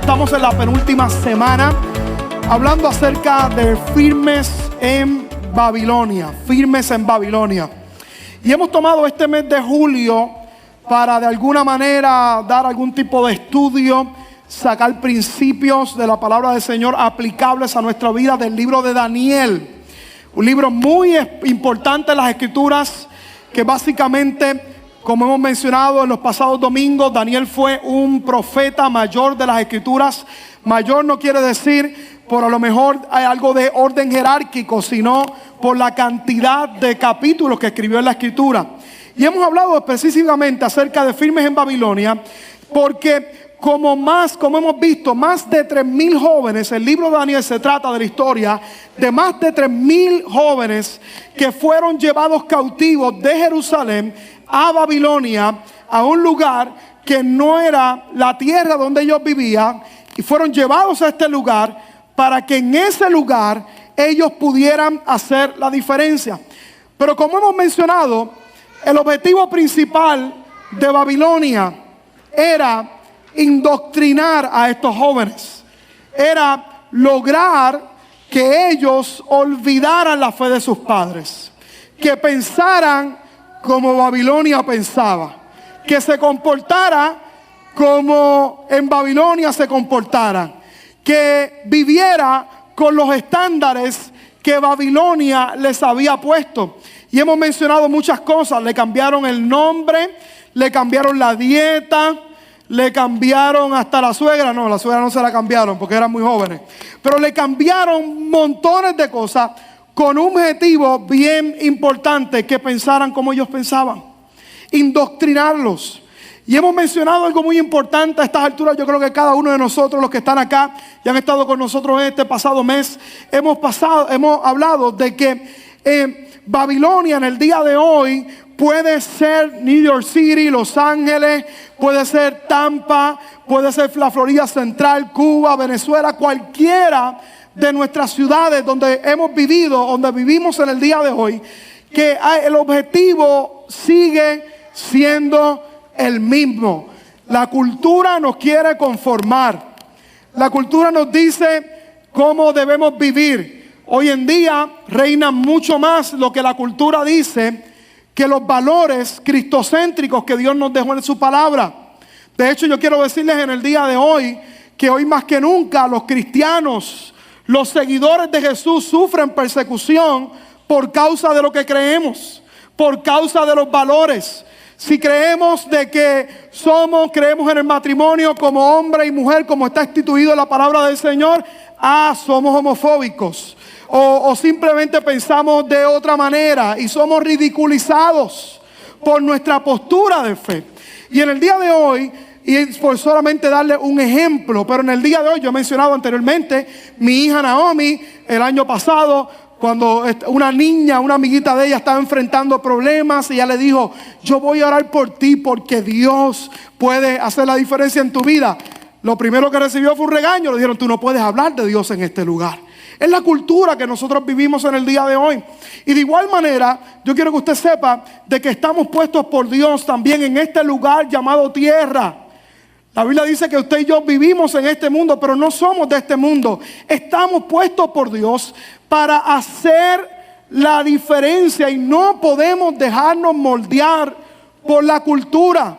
Estamos en la penúltima semana hablando acerca de firmes en Babilonia. Firmes en Babilonia. Y hemos tomado este mes de julio para de alguna manera dar algún tipo de estudio, sacar principios de la palabra del Señor aplicables a nuestra vida del libro de Daniel. Un libro muy importante en las Escrituras que básicamente, como hemos mencionado en los pasados domingos, Daniel fue un profeta mayor de las Escrituras. Mayor no quiere decir por a lo mejor hay algo de orden jerárquico, sino por la cantidad de capítulos que escribió en la Escritura. Y hemos hablado específicamente acerca de firmes en Babilonia, porque como hemos visto, más de 3,000 jóvenes, el libro de Daniel se trata de la historia de más de 3,000 jóvenes que fueron llevados cautivos de Jerusalén a Babilonia, a un lugar que no era la tierra donde ellos vivían, y fueron llevados a este lugar para que en ese lugar ellos pudieran hacer la diferencia. Pero como hemos mencionado, el objetivo principal de Babilonia era indoctrinar a estos jóvenes, era lograr que ellos olvidaran la fe de sus padres, que pensaran como Babilonia pensaba, que se comportara como en Babilonia se comportara, que viviera con los estándares que Babilonia les había puesto. Y hemos mencionado muchas cosas. Le cambiaron el nombre, le cambiaron la dieta, le cambiaron hasta la suegra. No, la suegra no se la cambiaron porque eran muy jóvenes, pero le cambiaron montones de cosas con un objetivo bien importante: que pensaran como ellos pensaban, indoctrinarlos. Y hemos mencionado algo muy importante a estas alturas. Yo creo que cada uno de nosotros, los que están acá y han estado con nosotros este pasado mes, hemos hablado de que Babilonia en el día de hoy puede ser New York City, Los Ángeles, puede ser Tampa, puede ser la Florida Central, Cuba, Venezuela, cualquiera de nuestras ciudades donde hemos vivido, donde vivimos en el día de hoy, que el objetivo sigue siendo el mismo. La cultura nos quiere conformar. La cultura nos dice cómo debemos vivir. Hoy en día reina mucho más lo que la cultura dice que los valores cristocéntricos que Dios nos dejó en su palabra. De hecho, yo quiero decirles en el día de hoy que hoy más que nunca los cristianos, los seguidores de Jesús, sufren persecución por causa de lo que creemos, por causa de los valores. Si creemos de que creemos en el matrimonio como hombre y mujer, como está instituido en la palabra del Señor, somos homofóbicos. O simplemente pensamos de otra manera y somos ridiculizados por nuestra postura de fe. Y en el día de hoy, y por solamente darle un ejemplo, pero en el día de hoy, yo he mencionado anteriormente, mi hija Naomi, el año pasado, cuando una niña, una amiguita de ella estaba enfrentando problemas, y ella le dijo: yo voy a orar por ti porque Dios puede hacer la diferencia en tu vida. Lo primero que recibió fue un regaño. Le dijeron: tú no puedes hablar de Dios en este lugar. Es la cultura que nosotros vivimos en el día de hoy. Y de igual manera, yo quiero que usted sepa de que estamos puestos por Dios también en este lugar llamado tierra. La Biblia dice que usted y yo vivimos en este mundo, pero no somos de este mundo. Estamos puestos por Dios para hacer la diferencia, y no podemos dejarnos moldear por la cultura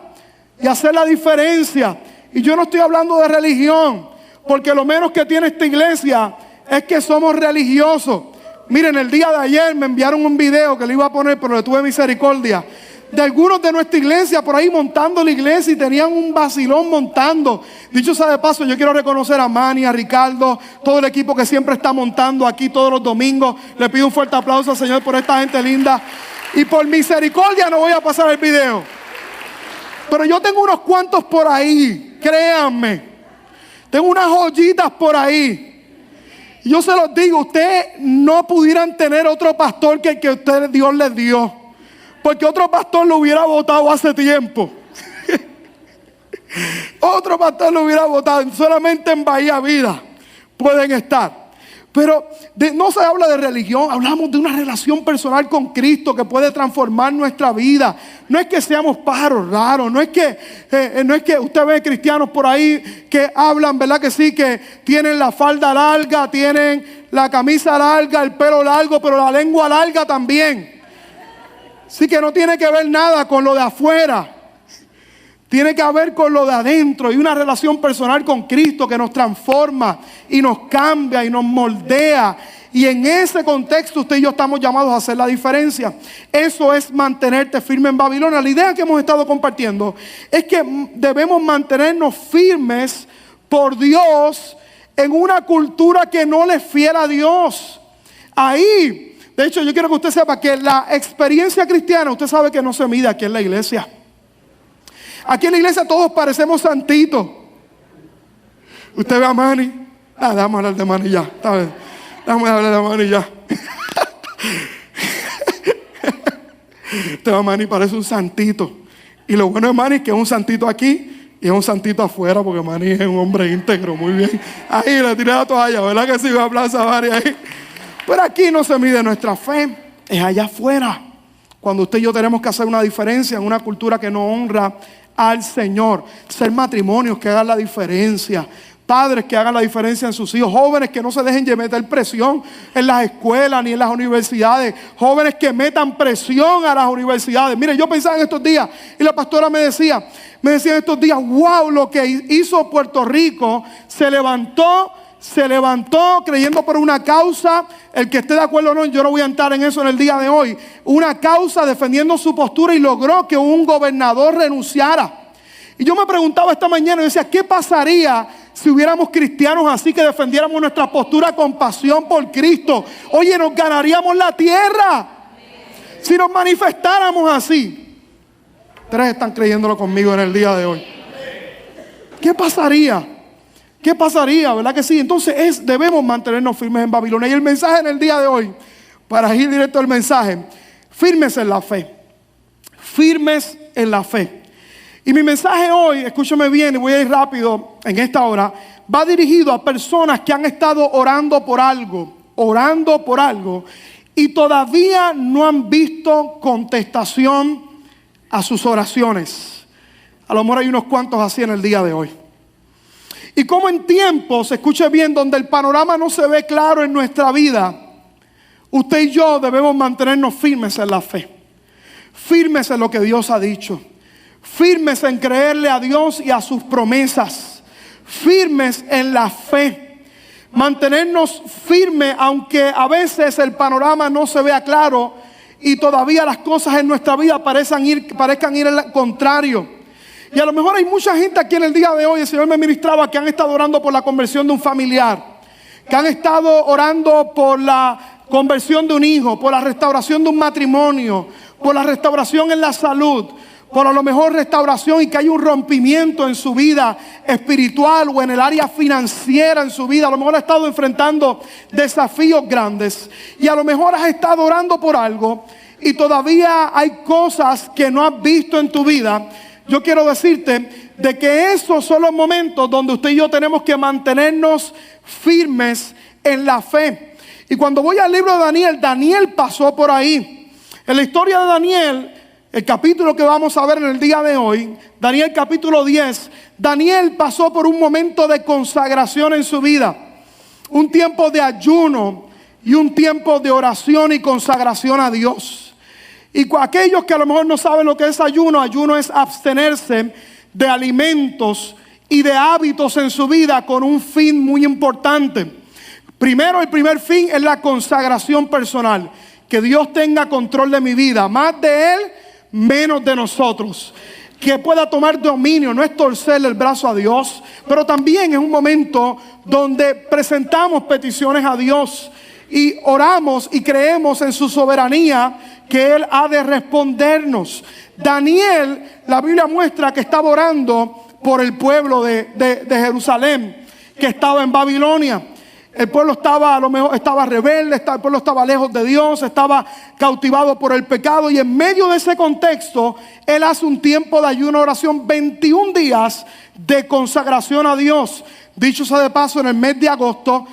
y hacer la diferencia. Y yo no estoy hablando de religión, porque lo menos que tiene esta iglesia es que somos religiosos. Miren, el día de ayer me enviaron un video que le iba a poner, pero le tuve misericordia, de algunos de nuestra iglesia por ahí montando la iglesia, y tenían un vacilón montando. Dicho sea de paso, yo quiero reconocer a Manny, a Ricardo, todo el equipo que siempre está montando aquí todos los domingos. Le pido un fuerte aplauso al Señor por esta gente linda. Y por misericordia no voy a pasar el video, pero yo tengo unos cuantos por ahí, créanme. Tengo unas joyitas por ahí. Y yo se los digo, ustedes no pudieran tener otro pastor que el que Dios les dio, porque otro pastor lo hubiera votado hace tiempo. Otro pastor lo hubiera votado. Solamente en Bahía Vida pueden estar. Pero no se habla de religión, hablamos de una relación personal con Cristo que puede transformar nuestra vida. No es que seamos pájaros raros, no es que usted ve cristianos por ahí que hablan, ¿verdad que sí? Que tienen la falda larga, tienen la camisa larga, el pelo largo, pero la lengua larga también. Así que no tiene que ver nada con lo de afuera. Tiene que ver con lo de adentro y una relación personal con Cristo que nos transforma y nos cambia y nos moldea. Y en ese contexto usted y yo estamos llamados a hacer la diferencia. Eso es mantenerte firme en Babilonia. La idea que hemos estado compartiendo es que debemos mantenernos firmes por Dios en una cultura que no le es fiel a Dios. Ahí, de hecho, yo quiero que usted sepa que la experiencia cristiana, usted sabe que no se mide aquí en la iglesia. Aquí en la iglesia todos parecemos santitos. Usted ve a Manny. Déjame hablar de Manny ya. Déjame hablar de Manny ya. Usted ve a Manny, parece un santito. Y lo bueno de Manny es que es un santito aquí y es un santito afuera, porque Manny es un hombre íntegro. Muy bien. Ahí le tiré la toalla, ¿verdad que sí? Un aplauso a Manny ahí. Pero aquí no se mide nuestra fe, es allá afuera. Cuando usted y yo tenemos que hacer una diferencia en una cultura que no honra al Señor. Ser matrimonios que hagan la diferencia. Padres que hagan la diferencia en sus hijos. Jóvenes que no se dejen meter presión en las escuelas ni en las universidades. Jóvenes que metan presión a las universidades. Mire, yo pensaba en estos días y la pastora me decía en estos días, wow, lo que hizo Puerto Rico, se levantó creyendo por una causa. El que esté de acuerdo o no, yo no voy a entrar en eso en el día de hoy. Una causa defendiendo su postura y logró que un gobernador renunciara. Y yo me preguntaba esta mañana y decía, ¿qué pasaría si hubiéramos cristianos así que defendiéramos nuestra postura con pasión por Cristo? Oye, nos ganaríamos la tierra si nos manifestáramos así. 3 están creyéndolo conmigo en el día de hoy. ¿Qué pasaría? ¿Qué pasaría? ¿Verdad que sí? Entonces debemos mantenernos firmes en Babilonia. Y el mensaje en el día de hoy, para ir directo al mensaje, firmes en la fe. Firmes en la fe. Y mi mensaje hoy, escúchame bien y voy a ir rápido en esta hora, va dirigido a personas que han estado orando por algo y todavía no han visto contestación a sus oraciones. A lo mejor hay unos cuantos así en el día de hoy. Y como en tiempos, escuche bien, donde el panorama no se ve claro en nuestra vida, usted y yo debemos mantenernos firmes en la fe. Firmes en lo que Dios ha dicho. Firmes en creerle a Dios y a sus promesas. Firmes en la fe. Mantenernos firmes aunque a veces el panorama no se vea claro y todavía las cosas en nuestra vida parezcan ir al contrario. Y a lo mejor hay mucha gente aquí en el día de hoy, el Señor me ministraba, que han estado orando por la conversión de un familiar, que han estado orando por la conversión de un hijo, por la restauración de un matrimonio, por la restauración en la salud, por a lo mejor restauración y que hay un rompimiento en su vida espiritual o en el área financiera en su vida. A lo mejor ha estado enfrentando desafíos grandes y a lo mejor has estado orando por algo y todavía hay cosas que no has visto en tu vida. Yo quiero decirte de que esos son los momentos donde usted y yo tenemos que mantenernos firmes en la fe. Y cuando voy al libro de Daniel, Daniel pasó por ahí. En la historia de Daniel, el capítulo que vamos a ver en el día de hoy, Daniel capítulo 10, Daniel pasó por un momento de consagración en su vida. Un tiempo de ayuno y un tiempo de oración y consagración a Dios. Y aquellos que a lo mejor no saben lo que es ayuno, ayuno es abstenerse de alimentos y de hábitos en su vida con un fin muy importante. Primero, el primer fin es la consagración personal. Que Dios tenga control de mi vida, más de Él, menos de nosotros. Que pueda tomar dominio, no es torcerle el brazo a Dios, pero también es un momento donde presentamos peticiones a Dios y oramos y creemos en su soberanía que Él ha de respondernos. Daniel, la Biblia muestra que estaba orando por el pueblo de Jerusalén, que estaba en Babilonia. El pueblo estaba, a lo mejor estaba rebelde, el pueblo estaba lejos de Dios, estaba cautivado por el pecado. Y en medio de ese contexto, Él hace un tiempo de ayuno, oración, 21 días de consagración a Dios. Dicho sea de paso, en el mes de agosto,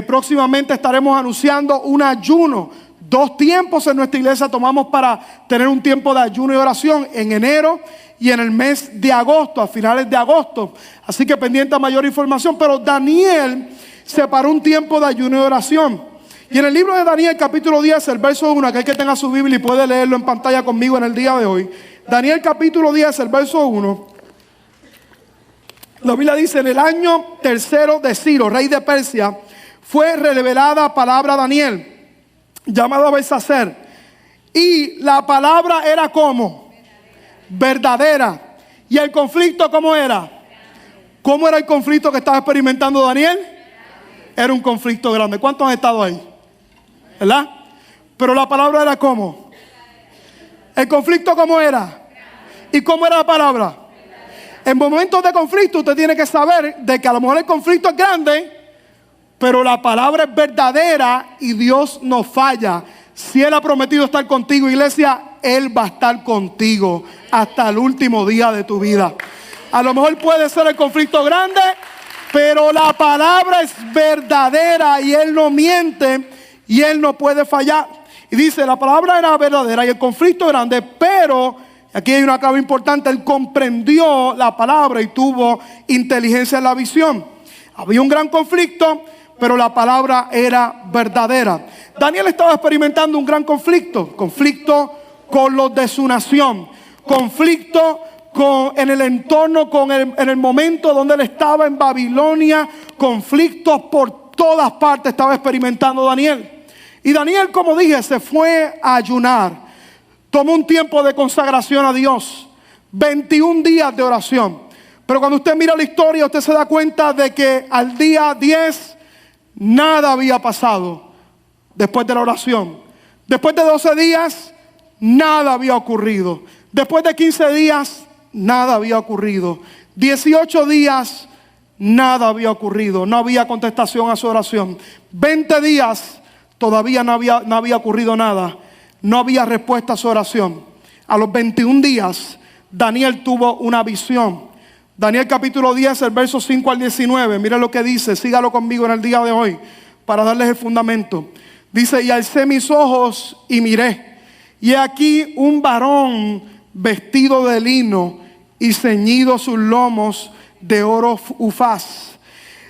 próximamente estaremos anunciando un ayuno. 2 tiempos en nuestra iglesia tomamos para tener un tiempo de ayuno y oración, en enero y en el mes de agosto, a finales de agosto. Así que pendiente a mayor información. Pero Daniel separó un tiempo de ayuno y oración. Y en el libro de Daniel, capítulo 10, el verso 1, aquel que tenga su Biblia y puede leerlo en pantalla conmigo en el día de hoy. Daniel capítulo 10, el verso 1. La Biblia dice: en el año tercero de Ciro, rey de Persia, fue revelada palabra a Daniel, llamado Belsacer. Y la palabra era como verdadera. ¿Y el conflicto cómo era? ¿Cómo era el conflicto que estaba experimentando Daniel? Era un conflicto grande. ¿Cuántos han estado ahí? ¿Verdad? Pero la palabra era ¿cómo? ¿El conflicto cómo era? ¿Y cómo era la palabra? En momentos de conflicto usted tiene que saber de que a lo mejor el conflicto es grande, pero la palabra es verdadera y Dios no falla. Si Él ha prometido estar contigo, iglesia, Él va a estar contigo hasta el último día de tu vida. A lo mejor puede ser el conflicto grande, pero la palabra es verdadera y Él no miente y Él no puede fallar. Y dice, la palabra era verdadera y el conflicto grande, pero aquí hay una clave importante: Él comprendió la palabra y tuvo inteligencia en la visión. Había un gran conflicto, pero la palabra era verdadera. Daniel estaba experimentando un gran conflicto con los de su nación, conflicto en el entorno, en el momento donde él estaba en Babilonia, conflictos por todas partes estaba experimentando Daniel. Y Daniel, como dije, se fue a ayunar, tomó un tiempo de consagración a Dios, 21 días de oración. Pero cuando usted mira la historia, usted se da cuenta de que al día 10 nada había pasado después de la oración. Después de 12 días, nada había ocurrido. Después de 15 días, nada había ocurrido. 18 días, nada había ocurrido. No había contestación a su oración. 20 días, todavía no había ocurrido nada. No había respuesta a su oración. A los 21 días, Daniel tuvo una visión. Daniel capítulo 10, el verso 5 al 19. Mira lo que dice, sígalo conmigo en el día de hoy para darles el fundamento. Dice: y alcé mis ojos y miré, y he aquí un varón vestido de lino y ceñido sus lomos de oro ufaz.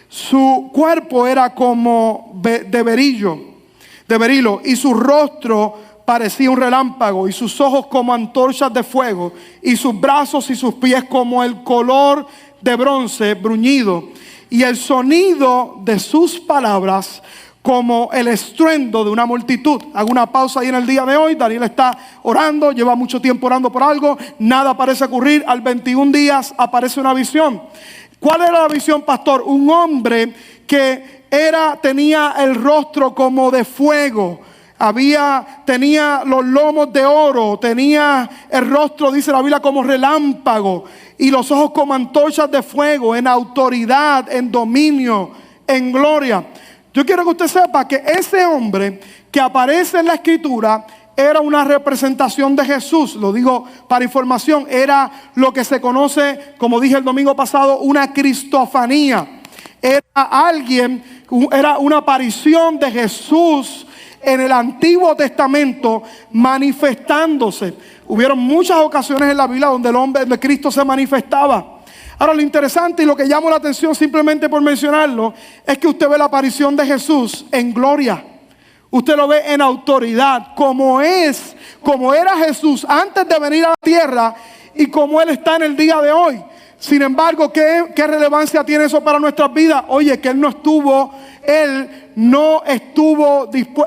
Su cuerpo era como de berilo, y su rostro parecía un relámpago, y sus ojos como antorchas de fuego, y sus brazos y sus pies como el color de bronce bruñido, y el sonido de sus palabras como el estruendo de una multitud. Hago una pausa ahí en el día de hoy. Daniel está orando, lleva mucho tiempo orando por algo, nada parece ocurrir. Al 21 días aparece una visión. ¿Cuál era la visión, pastor? Un hombre que tenía el rostro como de fuego. Tenía los lomos de oro, tenía el rostro, dice la Biblia, como relámpago, y los ojos como antorchas de fuego, en autoridad, en dominio, en gloria. Yo quiero que usted sepa que ese hombre que aparece en la escritura era una representación de Jesús. Lo digo para información, era lo que se conoce, como dije el domingo pasado, una cristofanía. Era una aparición de Jesús en el Antiguo Testamento manifestándose. Hubieron muchas ocasiones en la Biblia donde el hombre de Cristo se manifestaba. Ahora, lo interesante y lo que llama la atención, simplemente por mencionarlo, es que usted ve la aparición de Jesús en gloria. Usted lo ve en autoridad, como era Jesús antes de venir a la tierra y como Él está en el día de hoy. Sin embargo, ¿qué relevancia tiene eso para nuestras vidas? Oye, que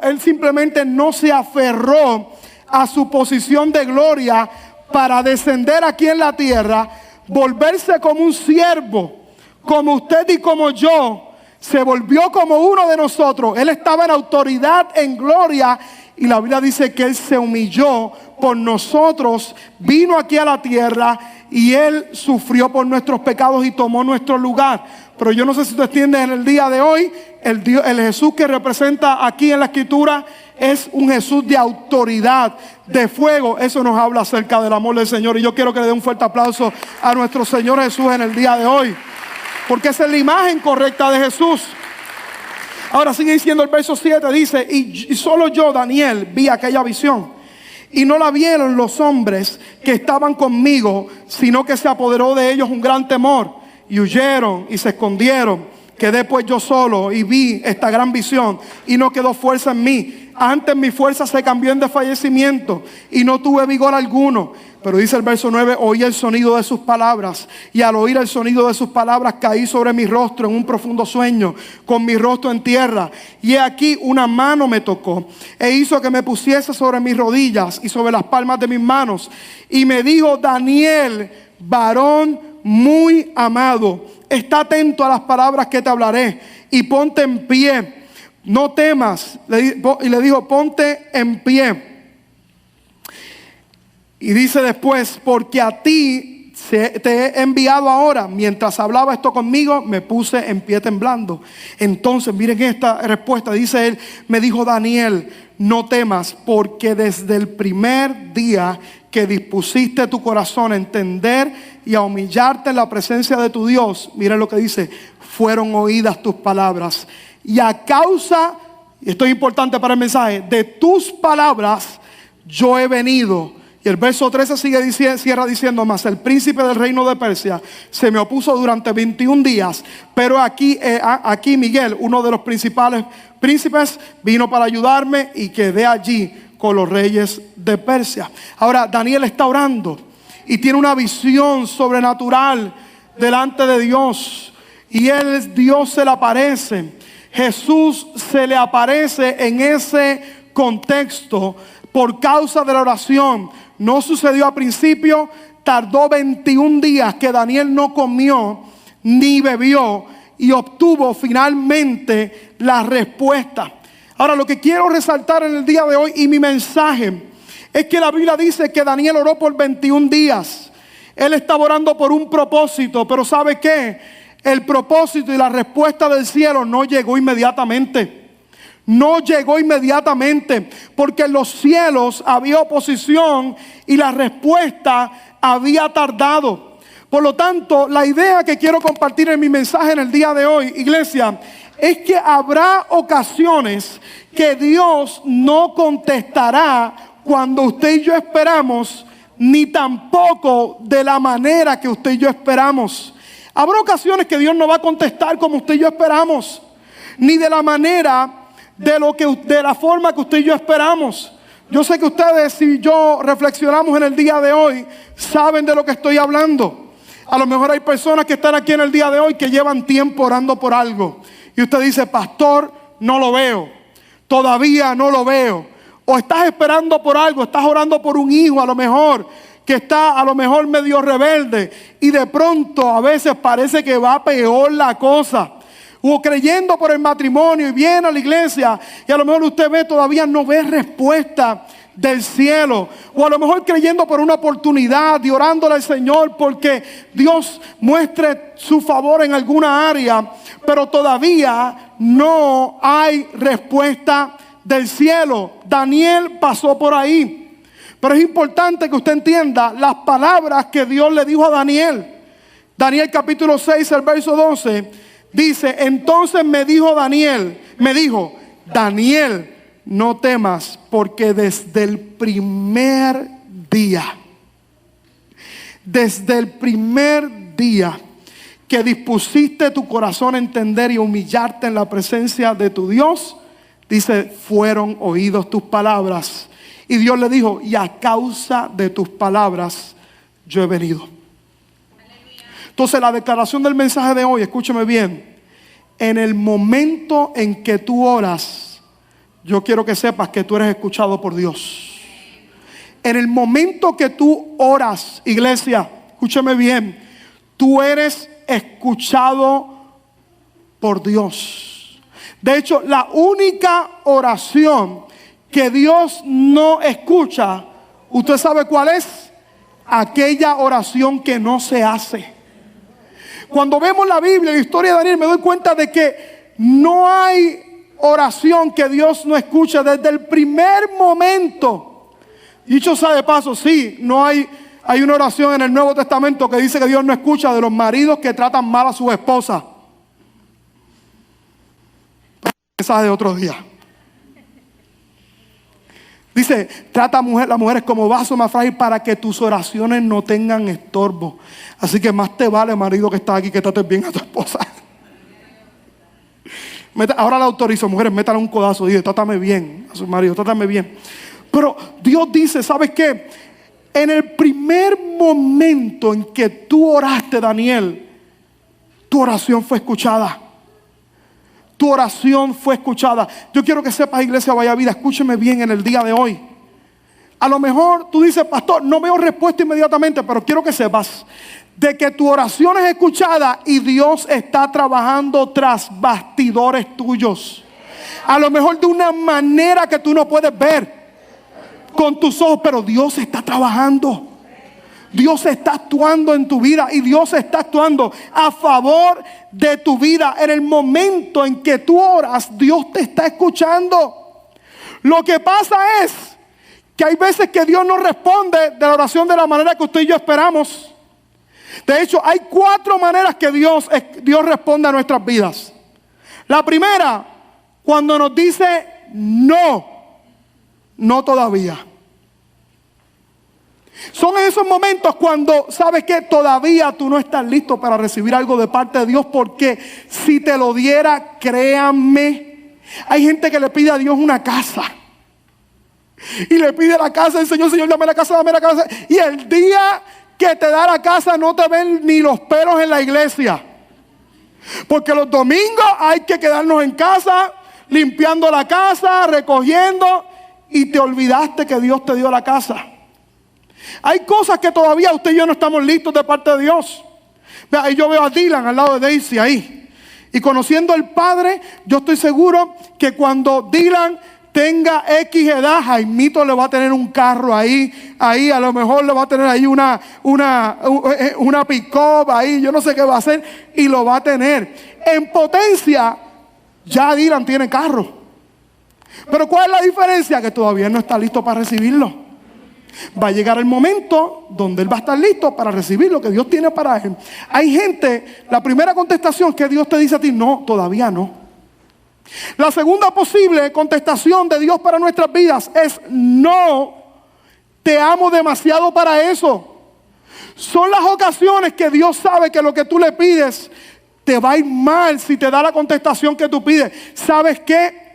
Él simplemente no se aferró a su posición de gloria para descender aquí en la tierra, volverse como un siervo, como usted y como yo. Se volvió como uno de nosotros. Él estaba en autoridad, en gloria, y la Biblia dice que Él se humilló por nosotros, vino aquí a la tierra y Él sufrió por nuestros pecados y tomó nuestro lugar. Pero yo no sé si tú entiendes en el día de hoy, el Jesús que representa aquí en la Escritura es un Jesús de autoridad, de fuego. Eso nos habla acerca del amor del Señor. Y yo quiero que le dé un fuerte aplauso a nuestro Señor Jesús en el día de hoy, porque esa es la imagen correcta de Jesús. Ahora sigue diciendo el verso 7, dice, y solo yo, Daniel, vi aquella visión. Y no la vieron los hombres que estaban conmigo, sino que se apoderó de ellos un gran temor. Y huyeron y se escondieron. Quedé pues yo solo y vi esta gran visión y no quedó fuerza en mí. Antes mi fuerza se cambió en desfallecimiento y no tuve vigor alguno. Pero dice el verso 9, oí el sonido de sus palabras, y al oír el sonido de sus palabras caí sobre mi rostro en un profundo sueño, con mi rostro en tierra. Y he aquí una mano me tocó e hizo que me pusiese sobre mis rodillas y sobre las palmas de mis manos. Y me dijo, Daniel, varón muy amado, está atento a las palabras que te hablaré y ponte en pie. No temas. Y le dijo, ponte en pie. Y dice después, porque a ti te he enviado ahora. Mientras hablaba esto conmigo, me puse en pie temblando. Entonces, miren esta respuesta. Dice él, me dijo Daniel, no temas, porque desde el primer día que dispusiste tu corazón a entender y a humillarte en la presencia de tu Dios, miren lo que dice, fueron oídas tus palabras. Y a causa, y esto es importante para el mensaje, de tus palabras yo he venido. Y el verso 13 cierra diciendo, mas el príncipe del reino de Persia se me opuso durante 21 días. Pero aquí Miguel, uno de los principales príncipes, vino para ayudarme y quedé allí con los reyes de Persia. Ahora Daniel está orando y tiene una visión sobrenatural delante de Dios. Y Dios se le aparece. Jesús se le aparece en ese contexto por causa de la oración. No sucedió al principio, tardó 21 días que Daniel no comió ni bebió y obtuvo finalmente la respuesta. Ahora, lo que quiero resaltar en el día de hoy y mi mensaje es que la Biblia dice que Daniel oró por 21 días. Él estaba orando por un propósito, pero ¿sabe qué? El propósito y la respuesta del cielo no llegó inmediatamente. No llegó inmediatamente, porque en los cielos había oposición y la respuesta había tardado. Por lo tanto, la idea que quiero compartir en mi mensaje en el día de hoy, iglesia, es que habrá ocasiones que Dios no contestará cuando usted y yo esperamos, ni tampoco de la manera que usted y yo esperamos. Habrá ocasiones que Dios no va a contestar como usted y yo esperamos, ni de la manera de la forma que usted y yo esperamos. Yo sé que ustedes, si yo reflexionamos en el día de hoy, saben de lo que estoy hablando. A lo mejor hay personas que están aquí en el día de hoy que llevan tiempo orando por algo. Y usted dice, pastor, no lo veo. Todavía no lo veo. O estás esperando por algo, estás orando por un hijo a lo mejor, que está a lo mejor medio rebelde. Y de pronto a veces parece que va peor la cosa. O creyendo por el matrimonio y viene a la iglesia y a lo mejor usted ve, todavía no ve respuesta del cielo. O a lo mejor creyendo por una oportunidad y orándole al Señor porque Dios muestre su favor en alguna área, pero todavía no hay respuesta del cielo. Daniel pasó por ahí. Pero es importante que usted entienda las palabras que Dios le dijo a Daniel. Daniel capítulo 6, el verso 12. Dice, entonces me dijo, Daniel, no temas, porque desde el primer día que dispusiste tu corazón a entender y humillarte en la presencia de tu Dios, dice, fueron oídos tus palabras. Y Dios le dijo, y a causa de tus palabras yo he venido. Entonces la declaración del mensaje de hoy, escúcheme bien, en el momento en que tú oras, yo quiero que sepas que tú eres escuchado por Dios. En el momento que tú oras, iglesia, escúcheme bien, tú eres escuchado por Dios. De hecho, la única oración que Dios no escucha, ¿usted sabe cuál es? Aquella oración que no se hace. Cuando vemos la Biblia, la historia de Daniel, me doy cuenta de que no hay oración que Dios no escuche desde el primer momento. Dicho sea de paso, sí, no hay una oración en el Nuevo Testamento que dice que Dios no escucha de los maridos que tratan mal a sus esposas. Esa es de otro día. Dice, trata a las mujeres como vaso más frágil para que tus oraciones no tengan estorbo. Así que más te vale, marido que está aquí, que trates bien a tu esposa. Ahora la autorizo, mujeres, métale un codazo. Dice, trátame bien a su marido, trátame bien. Pero Dios dice, ¿sabes qué? En el primer momento en que tú oraste, Daniel, tu oración fue escuchada. Tu oración fue escuchada. Yo quiero que sepas, iglesia Vaya Vida, escúcheme bien en el día de hoy. A lo mejor tú dices, pastor, no veo respuesta inmediatamente, pero quiero que sepas de que tu oración es escuchada y Dios está trabajando tras bastidores tuyos. A lo mejor de una manera que tú no puedes ver con tus ojos, pero Dios está trabajando. Dios está actuando en tu vida y Dios está actuando a favor de tu vida. En el momento en que tú oras, Dios te está escuchando. Lo que pasa es que hay veces que Dios no responde de la oración de la manera que usted y yo esperamos. De hecho, hay 4 maneras que Dios responde a nuestras vidas. La primera, cuando nos dice no todavía. Son esos momentos cuando sabes que todavía tú no estás listo para recibir algo de parte de Dios, porque si te lo diera, créanme, hay gente que le pide a Dios una casa y le pide la casa, el Señor, dame la casa, y el día que te da la casa no te ven ni los pelos en la iglesia, porque los domingos hay que quedarnos en casa, limpiando la casa, recogiendo, y te olvidaste que Dios te dio la casa. Hay cosas que todavía usted y yo no estamos listos de parte de Dios. Vea, yo veo a Dylan al lado de Daisy ahí. Y conociendo al Padre, yo estoy seguro que cuando Dylan tenga X edad, Jaimito le va a tener un carro ahí a lo mejor le va a tener ahí una pick-up ahí, yo no sé qué va a hacer, y lo va a tener. En potencia, ya Dylan tiene carro. Pero ¿cuál es la diferencia? Que todavía no está listo para recibirlo. Va a llegar el momento donde él va a estar listo para recibir lo que Dios tiene para él. Hay gente, la primera contestación que Dios te dice a ti, no, todavía no. La segunda posible contestación de Dios para nuestras vidas es no, te amo demasiado para eso. Son las ocasiones que Dios sabe que lo que tú le pides te va a ir mal si te da la contestación que tú pides. ¿Sabes qué?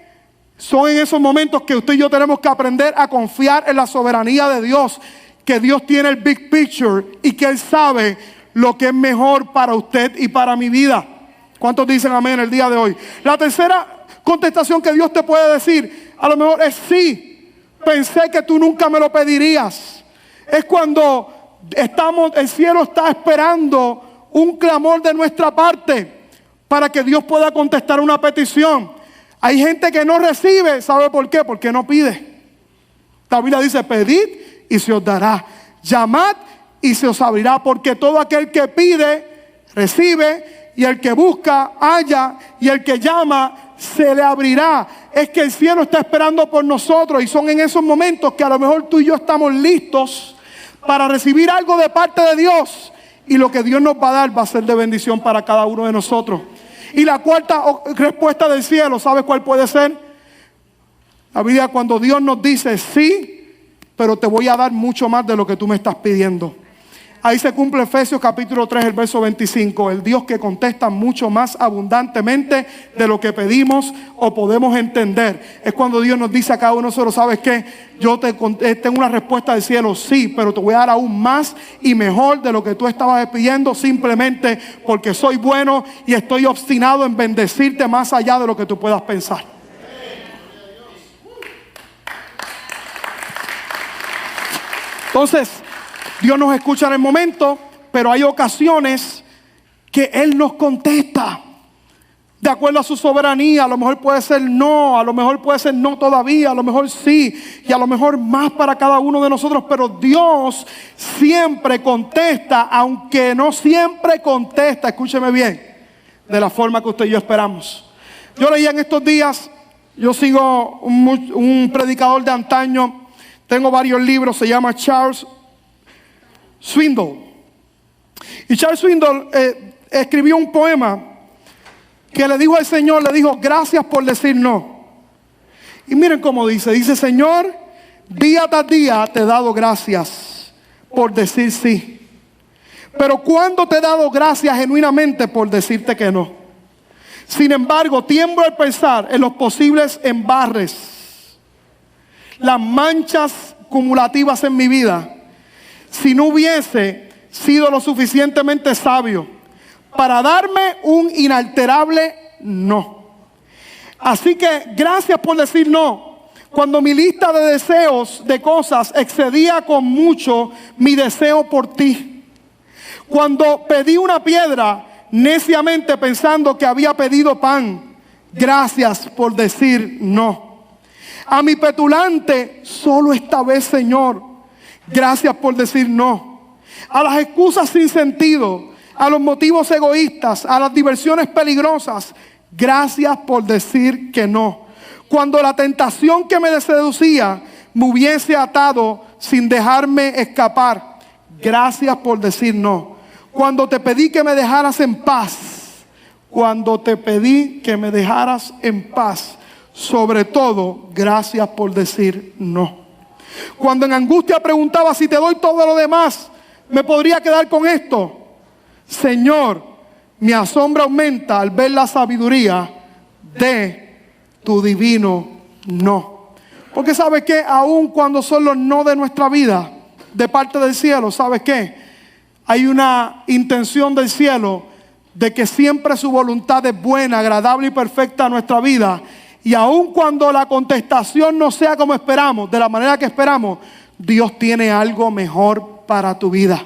Son en esos momentos que usted y yo tenemos que aprender a confiar en la soberanía de Dios, que Dios tiene el big picture y que Él sabe lo que es mejor para usted y para mi vida. ¿Cuántos dicen amén el día de hoy? La tercera contestación que Dios te puede decir, a lo mejor es sí, pensé que tú nunca me lo pedirías. Es cuando el cielo está esperando un clamor de nuestra parte para que Dios pueda contestar una petición. Hay gente que no recibe, ¿sabe por qué? Porque no pide. La Biblia dice, pedid y se os dará. Llamad y se os abrirá, porque todo aquel que pide, recibe, y el que busca, halla, y el que llama, se le abrirá. Es que el cielo está esperando por nosotros, y son en esos momentos que a lo mejor tú y yo estamos listos para recibir algo de parte de Dios, y lo que Dios nos va a dar va a ser de bendición para cada uno de nosotros. Y la cuarta respuesta del cielo, ¿sabes cuál puede ser? La Biblia, cuando Dios nos dice sí, pero te voy a dar mucho más de lo que tú me estás pidiendo. Ahí se cumple Efesios capítulo 3, el verso 25. El Dios que contesta mucho más abundantemente de lo que pedimos o podemos entender. Es cuando Dios nos dice a cada uno de nosotros, ¿sabes qué? Yo tengo una respuesta del cielo, sí, pero te voy a dar aún más y mejor de lo que tú estabas pidiendo, simplemente porque soy bueno y estoy obstinado en bendecirte más allá de lo que tú puedas pensar. Entonces, Dios nos escucha en el momento, pero hay ocasiones que Él nos contesta de acuerdo a su soberanía. A lo mejor puede ser no, a lo mejor puede ser no todavía, a lo mejor sí, y a lo mejor más para cada uno de nosotros. Pero Dios siempre contesta, aunque no siempre contesta, escúcheme bien, de la forma que usted y yo esperamos. Yo leía en estos días, yo sigo un predicador de antaño, tengo varios libros, se llama Charles Swindoll. Y Charles Swindoll escribió un poema que le dijo al Señor, le dijo, gracias por decir no. Y miren cómo dice, Señor, día tras día te he dado gracias por decir sí. Pero ¿cuándo te he dado gracias genuinamente por decirte que no? Sin embargo, tiemblo al pensar en los posibles embarres, las manchas cumulativas en mi vida, si no hubiese sido lo suficientemente sabio para darme un inalterable no. Así que gracias por decir no. Cuando mi lista de deseos, de cosas, excedía con mucho mi deseo por ti. Cuando pedí una piedra, neciamente pensando que había pedido pan, gracias por decir no. A mi petulante, solo esta vez, Señor, gracias por decir no. A las excusas sin sentido, a los motivos egoístas, a las diversiones peligrosas, gracias por decir que no. Cuando la tentación que me seducía me hubiese atado sin dejarme escapar, gracias por decir no. Cuando te pedí que me dejaras en paz, cuando te pedí que me dejaras en paz, sobre todo, gracias por decir no. Cuando en angustia preguntaba, si te doy todo lo demás, ¿me podría quedar con esto? Señor, mi asombro aumenta al ver la sabiduría de tu divino no. Porque ¿sabes qué? Aun cuando son los no de nuestra vida, de parte del cielo, ¿sabes qué? Hay una intención del cielo de que siempre su voluntad es buena, agradable y perfecta a nuestra vida. Y aun cuando la contestación no sea como esperamos, de la manera que esperamos, Dios tiene algo mejor para tu vida.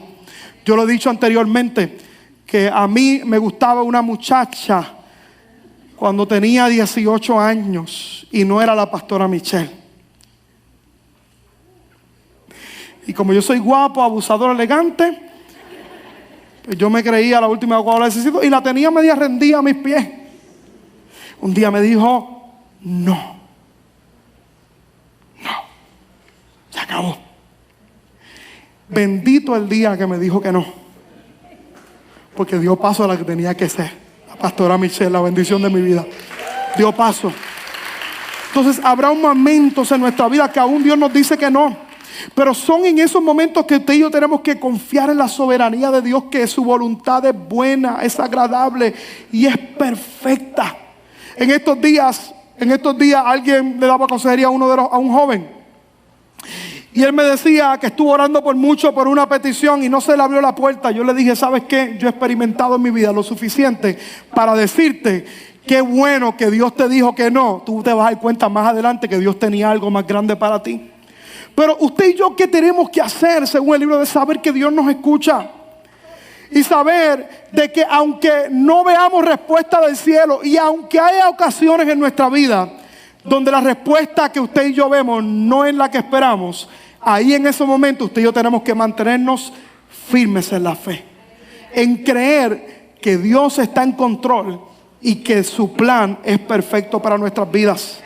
Yo lo he dicho anteriormente, que a mí me gustaba una muchacha cuando tenía 18 años y no era la pastora Michelle. Y como yo soy guapo, abusador, elegante, pues yo me creía la última Coca-Cola necesito y la tenía media rendida a mis pies. Un día me dijo, no, se acabó. Bendito el día que me dijo que no, porque dio paso a la que tenía que ser, la pastora Michelle, la bendición de mi vida. Dio paso. Entonces habrá momentos en nuestra vida que aún Dios nos dice que no. Pero son en esos momentos que usted y yo tenemos que confiar en la soberanía de Dios, que su voluntad es buena, es agradable y es perfecta. En estos días alguien le daba consejería a un joven. Y él me decía que estuvo orando por mucho por una petición y no se le abrió la puerta. Yo le dije, ¿sabes qué? Yo he experimentado en mi vida lo suficiente para decirte qué bueno que Dios te dijo que no. Tú te vas a dar cuenta más adelante que Dios tenía algo más grande para ti. Pero usted y yo, ¿qué tenemos que hacer según el libro? De saber que Dios nos escucha. Y saber de que aunque no veamos respuesta del cielo y aunque haya ocasiones en nuestra vida donde la respuesta que usted y yo vemos no es la que esperamos, ahí en ese momento usted y yo tenemos que mantenernos firmes en la fe, en creer que Dios está en control y que su plan es perfecto para nuestras vidas.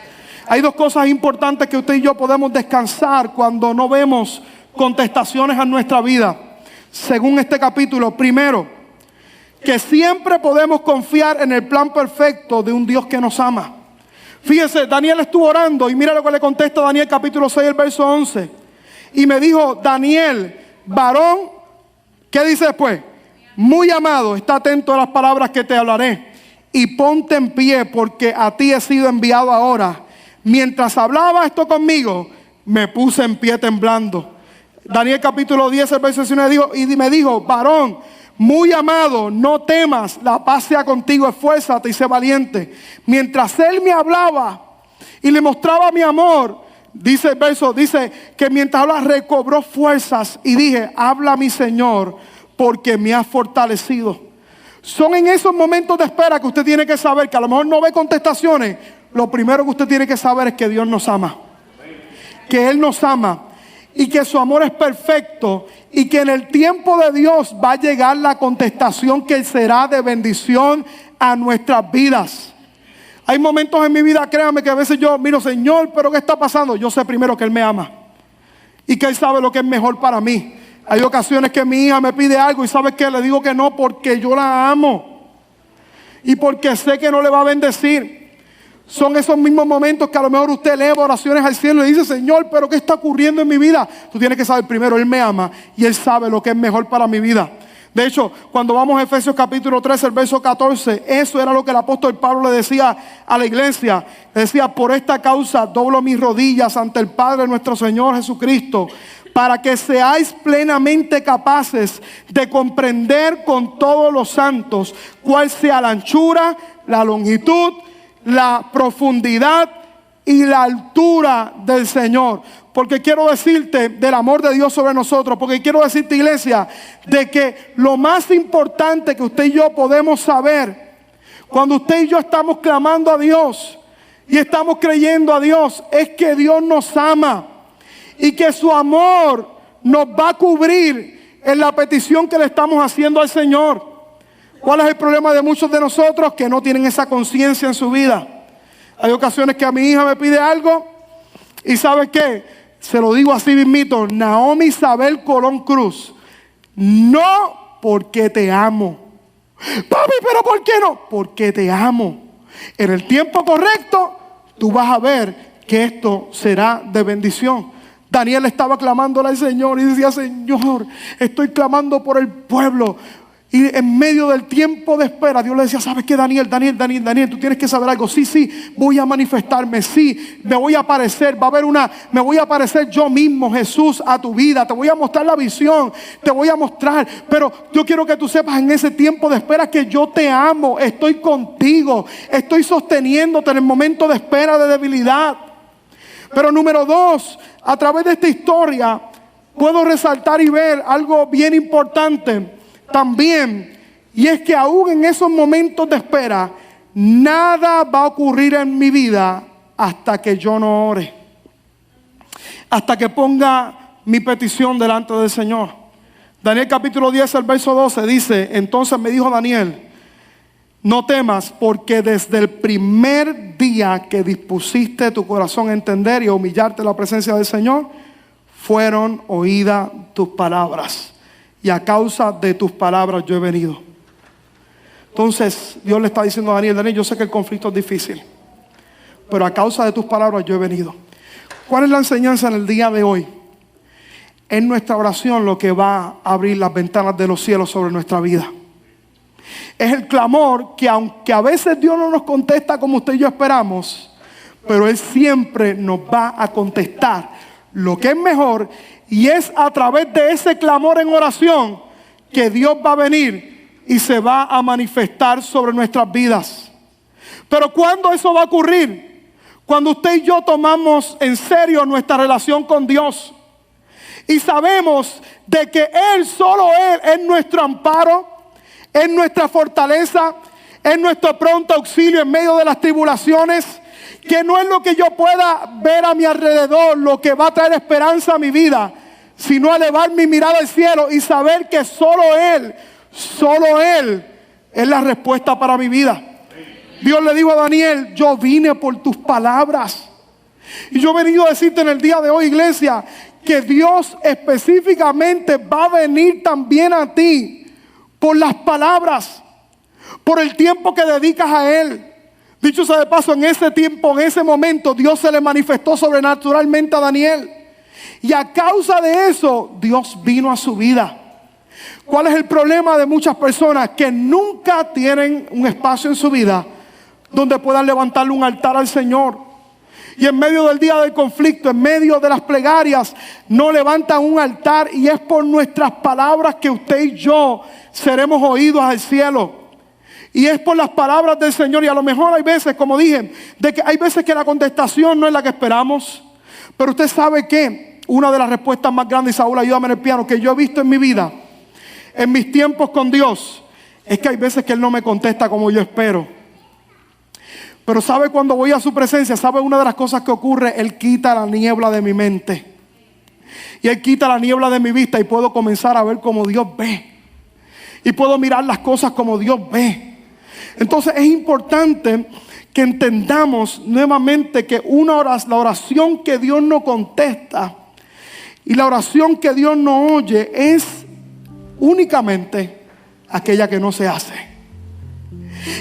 Hay dos cosas importantes que usted y yo podemos descansar cuando no vemos contestaciones a nuestra vida, según este capítulo. Primero, que siempre podemos confiar en el plan perfecto de un Dios que nos ama. Fíjese, Daniel estuvo orando y mira lo que le contesta Daniel capítulo 6, el verso 11. Y me dijo, Daniel, varón, ¿qué dice después? Muy amado, está atento a las palabras que te hablaré y ponte en pie porque a ti he sido enviado ahora. Mientras hablaba esto conmigo, me puse en pie temblando. Daniel capítulo 10, el verso 19 y me dijo, varón, muy amado, no temas, la paz sea contigo, esfuérzate y sé valiente. Mientras él me hablaba y le mostraba mi amor, dice el verso, dice que mientras hablaba recobró fuerzas y dije, habla mi Señor porque me has fortalecido. Son en esos momentos de espera que usted tiene que saber que a lo mejor no ve contestaciones. Lo primero que usted tiene que saber es que Dios nos ama. Que Él nos ama y que su amor es perfecto y que en el tiempo de Dios va a llegar la contestación que será de bendición a nuestras vidas. Hay momentos en mi vida, créanme, que a veces yo miro, Señor, pero ¿qué está pasando? Yo sé primero que Él me ama y que Él sabe lo que es mejor para mí. Hay ocasiones que mi hija me pide algo y ¿sabes qué? Le digo que no porque yo la amo y porque sé que no le va a bendecir. Son esos mismos momentos que a lo mejor usted eleva oraciones al cielo y dice, Señor, pero ¿qué está ocurriendo en mi vida? Tú tienes que saber primero, Él me ama y Él sabe lo que es mejor para mi vida. De hecho, cuando vamos a Efesios capítulo 13, el verso 14, eso era lo que el apóstol Pablo le decía a la iglesia. Le decía, por esta causa doblo mis rodillas ante el Padre nuestro Señor Jesucristo, para que seáis plenamente capaces de comprender con todos los santos cuál sea la anchura, la longitud, la profundidad y la altura del Señor. Porque quiero decirte del amor de Dios sobre nosotros. Porque quiero decirte, iglesia, de que lo más importante que usted y yo podemos saber cuando usted y yo estamos clamando a Dios y estamos creyendo a Dios es que Dios nos ama y que su amor nos va a cubrir en la petición que le estamos haciendo al Señor. ¿Cuál es el problema de muchos de nosotros? Que no tienen esa conciencia en su vida. Hay ocasiones que a mi hija me pide algo y ¿sabe qué? Se lo digo así mismito, Naomi Isabel Colón Cruz, no porque te amo. Papi, ¿pero por qué no? Porque te amo. En el tiempo correcto, tú vas a ver que esto será de bendición. Daniel estaba clamándole al Señor y decía, Señor, estoy clamando por el pueblo. Y en medio del tiempo de espera, Dios le decía, ¿sabes qué, Daniel? Tú tienes que saber algo. Sí, voy a manifestarme. Sí, me voy a aparecer. Me voy a aparecer yo mismo, Jesús, a tu vida. Te voy a mostrar la visión. Te voy a mostrar. Pero yo quiero que tú sepas en ese tiempo de espera que yo te amo. Estoy contigo. Estoy sosteniéndote en el momento de espera, de debilidad. Pero número 2, a través de esta historia, puedo resaltar y ver algo bien importante también, y es que aún en esos momentos de espera, nada va a ocurrir en mi vida hasta que yo no ore, hasta que ponga mi petición delante del Señor. Daniel capítulo 10, el verso 12 dice, entonces me dijo Daniel, no temas, porque desde el primer día que dispusiste tu corazón a entender y a humillarte en la presencia del Señor, fueron oídas tus palabras. Y a causa de tus palabras yo he venido. Entonces Dios le está diciendo a Daniel, yo sé que el conflicto es difícil, pero a causa de tus palabras yo he venido. ¿Cuál es la enseñanza en el día de hoy? Es nuestra oración lo que va a abrir las ventanas de los cielos sobre nuestra vida. Es el clamor que aunque a veces Dios no nos contesta como usted y yo esperamos, pero Él siempre nos va a contestar lo que es mejor. Y es a través de ese clamor en oración que Dios va a venir y se va a manifestar sobre nuestras vidas. Pero ¿cuándo eso va a ocurrir? Cuando usted y yo tomamos en serio nuestra relación con Dios y sabemos de que Él, solo Él, es nuestro amparo, es nuestra fortaleza, es nuestro pronto auxilio en medio de las tribulaciones. Que no es lo que yo pueda ver a mi alrededor lo que va a traer esperanza a mi vida, sino elevar mi mirada al cielo y saber que solo Él es la respuesta para mi vida. Dios le dijo a Daniel, yo vine por tus palabras. Y yo he venido a decirte en el día de hoy, iglesia, que Dios específicamente va a venir también a ti por las palabras, por el tiempo que dedicas a Él. Dicho sea de paso, en ese tiempo, en ese momento, Dios se le manifestó sobrenaturalmente a Daniel. Y a causa de eso, Dios vino a su vida. ¿Cuál es el problema de muchas personas? Que nunca tienen un espacio en su vida donde puedan levantarle un altar al Señor. Y en medio del día del conflicto, en medio de las plegarias, no levantan un altar. Y es por nuestras palabras que usted y yo seremos oídos al cielo. Y es por las palabras del Señor. Y a lo mejor hay veces, como dije, de que hay veces que la contestación no es la que esperamos. Pero usted sabe que una de las respuestas más grandes, y Saúl, ayúdame en el piano, que yo he visto en mi vida, en mis tiempos con Dios, es que hay veces que Él no me contesta como yo espero. Pero sabe, cuando voy a su presencia, sabe una de las cosas que ocurre, Él quita la niebla de mi mente. Y Él quita la niebla de mi vista y puedo comenzar a ver como Dios ve. Y puedo mirar las cosas como Dios ve. Entonces es importante que entendamos nuevamente que la oración que Dios no contesta y la oración que Dios no oye es únicamente aquella que no se hace.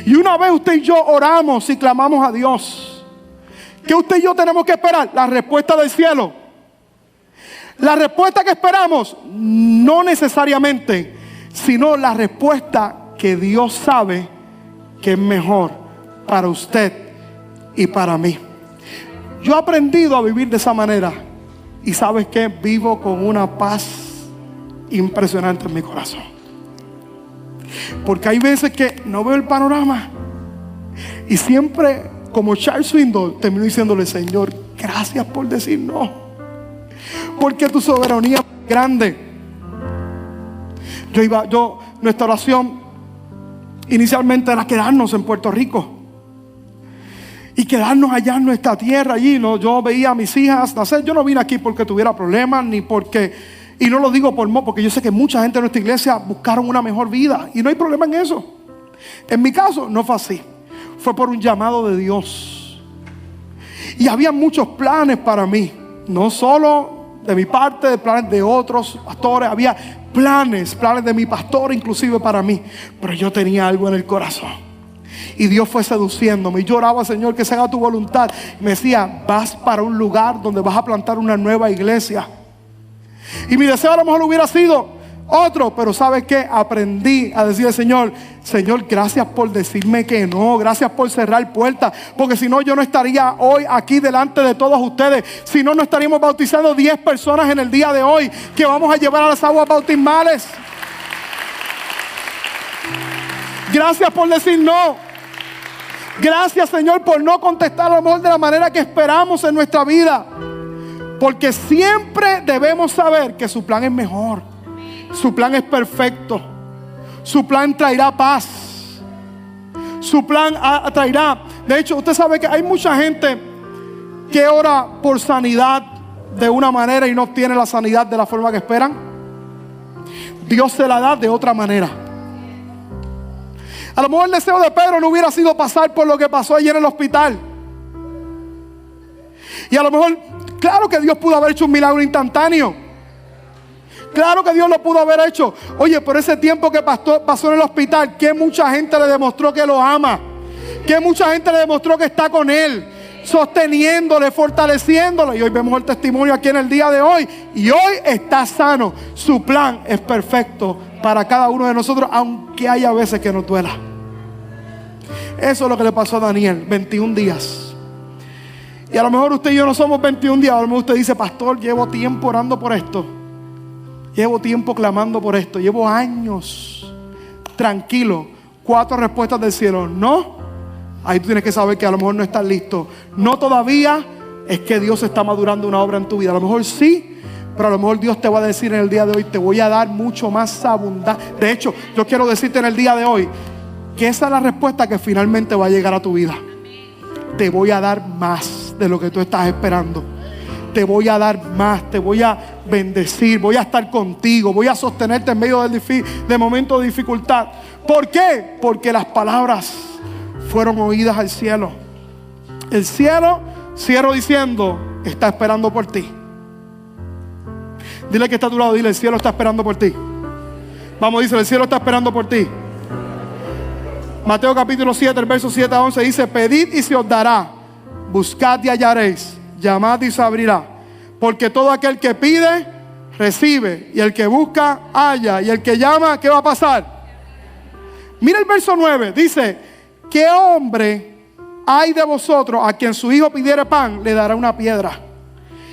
Y una vez usted y yo oramos y clamamos a Dios, ¿qué usted y yo tenemos que esperar? La respuesta del cielo. La respuesta que esperamos, no necesariamente, sino la respuesta que Dios sabe que es mejor para usted y para mí. Yo he aprendido a vivir de esa manera. Y ¿sabes qué? Vivo con una paz impresionante en mi corazón. Porque hay veces que no veo el panorama. Y siempre, como Charles Swindoll, termino diciéndole: Señor, gracias por decir no. Porque tu soberanía es grande. Nuestra oración inicialmente era quedarnos en Puerto Rico. Y quedarnos allá en nuestra tierra allí, ¿no? Yo veía a mis hijas nacer. Yo no vine aquí porque tuviera problemas, ni porque, y no lo digo porque yo sé que mucha gente de nuestra iglesia buscaron una mejor vida. Y no hay problema en eso. En mi caso no fue así. Fue por un llamado de Dios. Y había muchos planes para mí. No solo de mi parte, de planes de otros pastores. Había planes de mi pastor inclusive para mí. Pero yo tenía algo en el corazón. Y Dios fue seduciéndome. Y yo oraba: Señor, que se haga tu voluntad. Y me decía: vas para un lugar donde vas a plantar una nueva iglesia. Y mi deseo a lo mejor hubiera sido otro. Pero ¿sabes qué? Aprendí a decirle: Señor, gracias por decirme que no. Gracias por cerrar puertas. Porque si no, yo no estaría hoy aquí delante de todos ustedes. Si no, no estaríamos bautizando 10 personas en el día de hoy, que vamos a llevar a las aguas bautismales. Gracias por decir no. Gracias, Señor, por no contestar a lo mejor de la manera que esperamos en nuestra vida. Porque siempre debemos saber que su plan es mejor. Su plan es perfecto. Su plan traerá paz. Su plan traerá. De hecho, usted sabe que hay mucha gente que ora por sanidad de una manera y no obtiene la sanidad de la forma que esperan. Dios se la da de otra manera. A lo mejor el deseo de Pedro no hubiera sido pasar por lo que pasó ayer en el hospital. Y a lo mejor, claro que Dios pudo haber hecho un milagro instantáneo. Claro que Dios lo pudo haber hecho. Oye, por ese tiempo que pasó en el hospital, que mucha gente le demostró que lo ama. Que mucha gente le demostró que está con Él, sosteniéndole, fortaleciéndole. Y hoy vemos el testimonio aquí en el día de hoy. Y hoy está sano. Su plan es perfecto para cada uno de nosotros, aunque haya veces que nos duela. Eso es lo que le pasó a Daniel, 21 días. Y a lo mejor usted y yo no somos 21 días. A lo mejor usted dice: pastor, llevo tiempo orando por esto. Llevo tiempo clamando por esto. Llevo años tranquilo. 4 respuestas del cielo: no. Ahí tú tienes que saber que a lo mejor no estás listo. No todavía. Es que Dios está madurando una obra en tu vida. A lo mejor sí. Pero a lo mejor Dios te va a decir en el día de hoy: te voy a dar mucho más abundancia. De hecho, yo quiero decirte en el día de hoy que esa es la respuesta que finalmente va a llegar a tu vida. Te voy a dar más de lo que tú estás esperando. Te voy a dar más, te voy a bendecir, voy a estar contigo, voy a sostenerte en medio de momentos de dificultad. ¿Por qué? Porque las palabras fueron oídas al cielo. El cielo, cierro diciendo, está esperando por ti. Dile que está a tu lado, dile: el cielo está esperando por ti. Vamos, dice: el cielo está esperando por ti. Mateo capítulo 7, el verso 7 a 11 dice: pedid y se os dará, buscad y hallaréis, llamad y se abrirá. Porque todo aquel que pide, recibe, y el que busca, halla, y el que llama, ¿qué va a pasar? Mira el verso 9, dice: ¿qué hombre hay de vosotros a quien su hijo pidiere pan, le dará una piedra?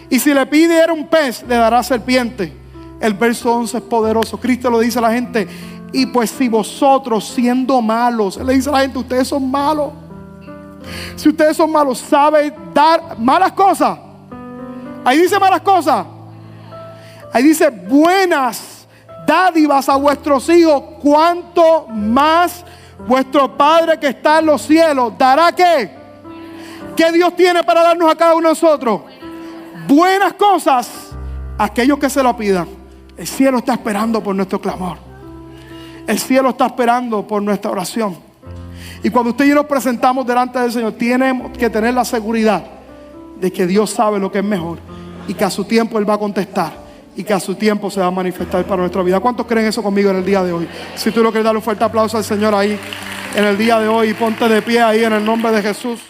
Y si le pidiera un pez, le dará serpiente. El verso 11 es poderoso. Cristo lo dice a la gente: y pues si vosotros, siendo malos, Él le dice a la gente: ustedes son malos. Si ustedes son malos, saben dar malas cosas. Ahí dice malas cosas. Ahí dice buenas dádivas a vuestros hijos, cuánto más vuestro Padre que está en los cielos dará ¿qué? ¿Qué Dios tiene para darnos a cada uno de nosotros? Buenas cosas a aquellos que se lo pidan. El cielo está esperando por nuestro clamor. El cielo está esperando por nuestra oración. Y cuando usted y yo nos presentamos delante del Señor, tenemos que tener la seguridad de que Dios sabe lo que es mejor y que a su tiempo Él va a contestar y que a su tiempo se va a manifestar para nuestra vida. ¿Cuántos creen eso conmigo en el día de hoy? Si tú lo quieres, darle un fuerte aplauso al Señor ahí en el día de hoy, ponte de pie ahí en el nombre de Jesús.